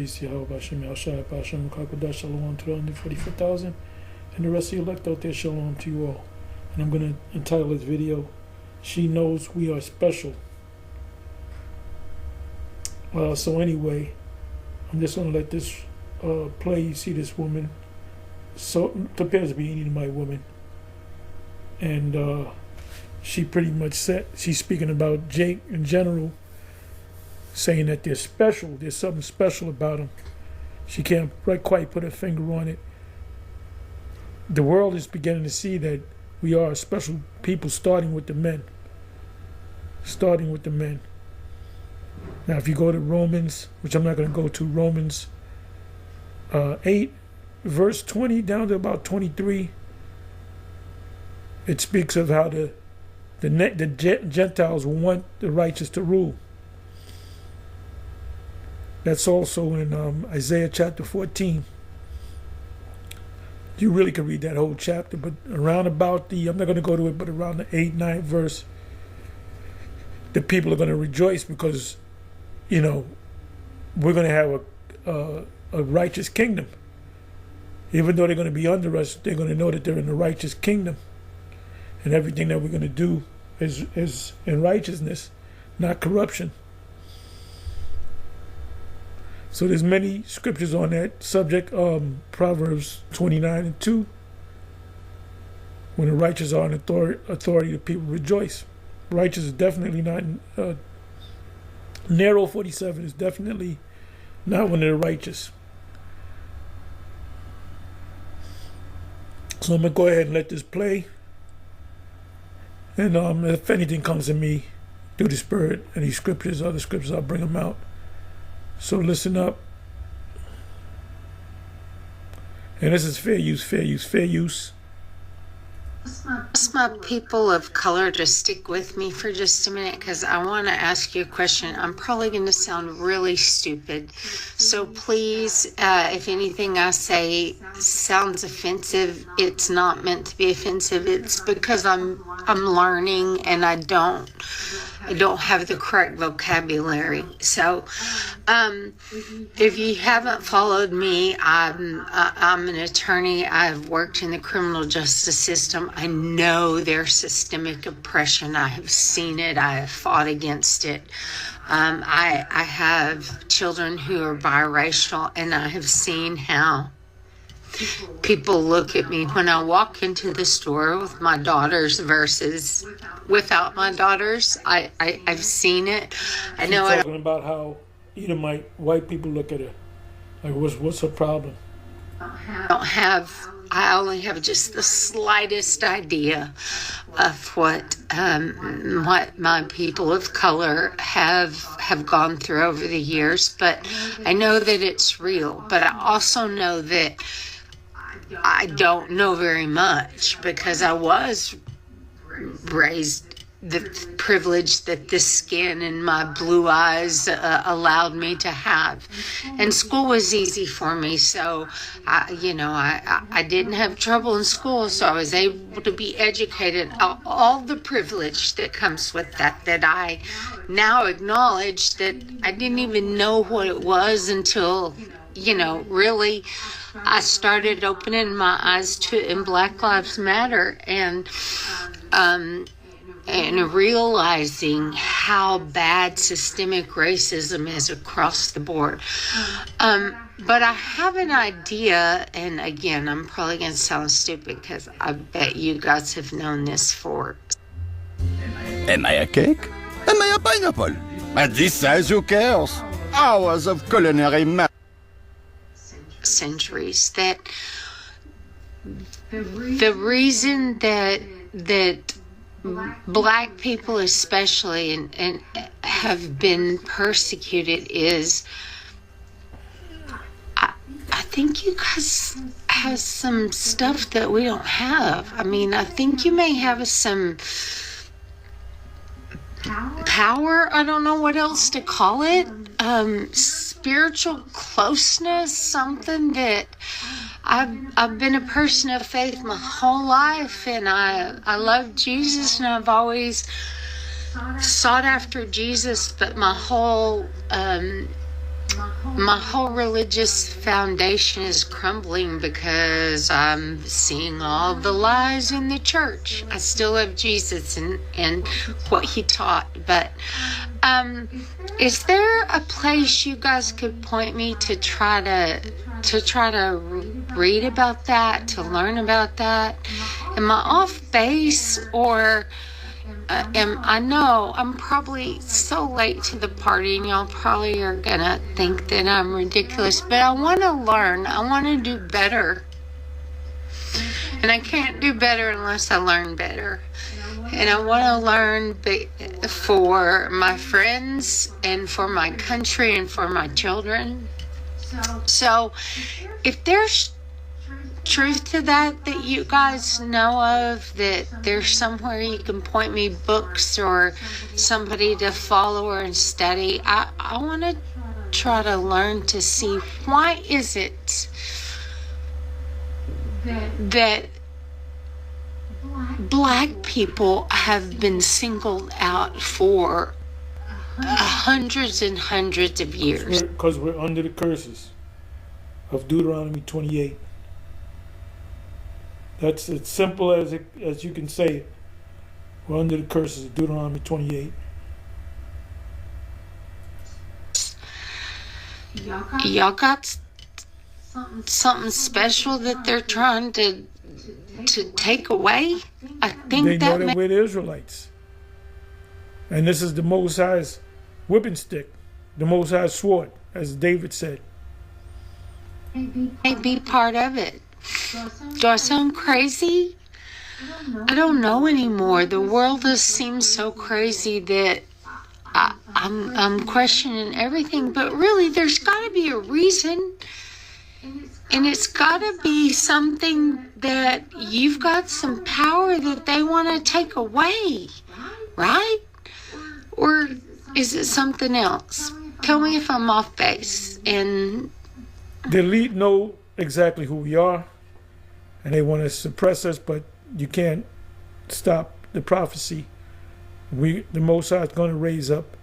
Shalom to the 144,000 and the rest of the elect out there. Shalom to you all. And I'm going to entitle this video, She Knows We Are Special. So anyway, I'm just going to let this play. You see this woman, so it appears to be an Edomite woman, and she pretty much said, she's speaking about Jake in general, saying that they're special. There's something special about them. She can't quite put her finger on it. The world is beginning to see that we are special people, starting with the men. Starting with the men. Now, if you go to Romans, which I'm not going to go to, Romans 8, verse 20 down to about 23, it speaks of how the Gentiles want the righteous to rule. That's also in Isaiah chapter 14. You really can read that whole chapter, but around about I'm not going to go to it, but around the 8th, 9th verse, the people are going to rejoice because, we're going to have a righteous kingdom. Even though they're going to be under us, they're going to know that they're in a righteous kingdom. And everything that we're going to do is in righteousness, not corruption. So there's many scriptures on that subject. Proverbs 29:2. When the righteous are in authority, the people rejoice. Righteous is definitely not. Narrow 47 is definitely not when they're righteous. So I'm going to go ahead and let this play. And if anything comes to me through the Spirit, any scriptures, other scriptures, I'll bring them out. So listen up. And this is fair use, fair use, fair use. Ask my people of color to stick with me for just a minute because I want to ask you a question. I'm probably going to sound really stupid. So please, if anything I say sounds offensive, it's not meant to be offensive. It's because I'm learning and I don't have the correct vocabulary. So if you haven't followed me, I'm an attorney. I've worked in the criminal justice system. I know there's systemic oppression. I have seen it. I have fought against it. I have children who are biracial, and I have seen how people look at me when I walk into the store with my daughters versus without my daughters. I've seen it. I know. Talking about how Edomite white people look at her. Like, what's her problem? I only have just the slightest idea of what my people of color have gone through over the years, but I know that it's real. But I also know that I don't know very much because I was raised the privilege that the skin and my blue eyes allowed me to have, and school was easy for me. So I didn't have trouble in school, so I was able to be educated. All the privilege that comes with that I now acknowledge that I didn't even know what it was until really I started opening my eyes to in Black Lives Matter and realizing how bad systemic racism is across the board. But I have an idea, and again, I'm probably going to sound stupid because I bet you guys have known this for. Am I a cake? Am I a pineapple? At this size, who cares? Hours of culinary math. Centuries that the reason that Black people especially and have been persecuted is I think you guys have some stuff that we don't have. I mean, I think you may have some power. I don't know what else to call it. Spiritual closeness, something that I've been a person of faith my whole life, and I love Jesus, and I've always sought after Jesus, but my whole My whole religious foundation is crumbling because I'm seeing all the lies in the church. I still love Jesus and what he taught, but is there a place you guys could point me to try to read about that, to learn about that? Am I off base, or I know I'm probably so late to the party, and y'all probably are gonna think that I'm ridiculous, but I want to learn. I want to do better, and I can't do better unless I learn better. And I want to learn for my friends and for my country and for my children. So if there's truth to that you guys know of, that there's somewhere you can point me books or somebody to follow or study, I want to try to learn to see, why is it that Black people have been singled out for hundreds and hundreds of years? Because we're under the curses of Deuteronomy 28. That's as simple as you can say it. We're under the curses of Deuteronomy 28. Y'all got something special that they're trying to take away? I think they know that we're the Israelites. And this is the Most High's whipping stick, the Most High's sword, as David said. May be part of it. Do I sound crazy? I don't know anymore. The world just seems so crazy that I'm questioning everything. But really, there's got to be a reason. And it's got to be something that you've got some power that they want to take away, right? Or is it something else? Tell me if I'm off base. And the elite know exactly who we are, and they want to suppress us, but you can't stop the prophecy. The Most High is going to raise up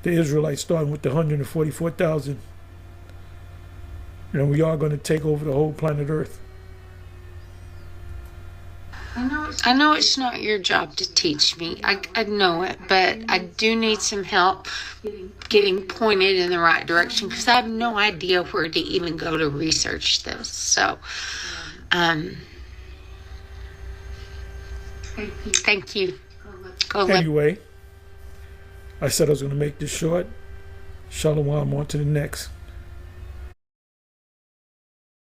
the Israelites, starting with the 144,000. And we are going to take over the whole planet Earth. I know it's not your job to teach me. I know it, but I do need some help getting pointed in the right direction, because I have no idea where to even go to research this. So, thank you. Anyway, I said I was going to make this short. Shalom, on to the next.